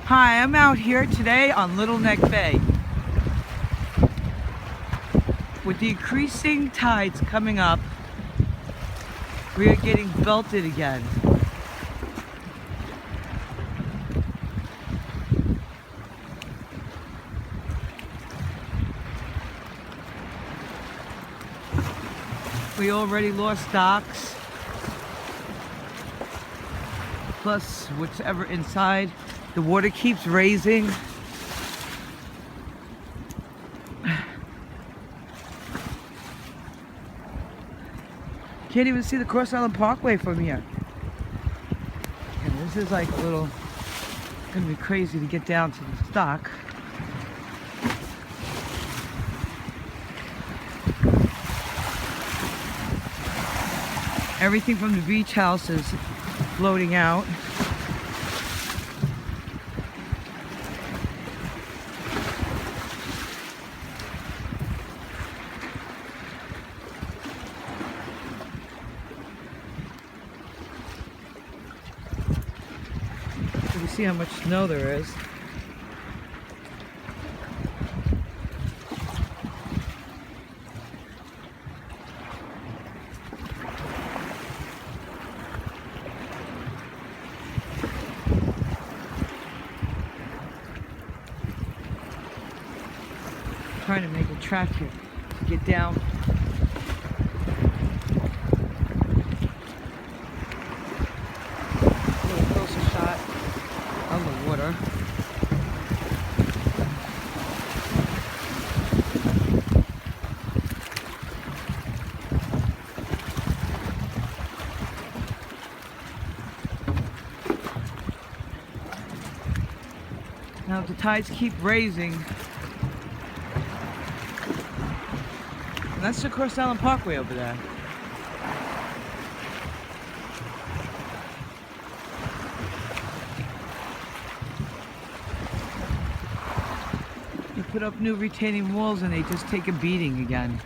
Hi, I'm out here today on Little Neck Bay. With the increasing tides coming up, we are getting belted again. We already lost docks, plus whatever inside. The water keeps raising. Can't even see the Cross Island Parkway from here. And this is like a little, gonna be crazy to get down to the dock. Everything from the beach house is floating out. You can see how much snow there is. Trying to make a track here to get down. A little closer shot on the water. Now if the tides keep raising, and that's the Cross Island Parkway over there. You put up new retaining walls and they just take a beating again.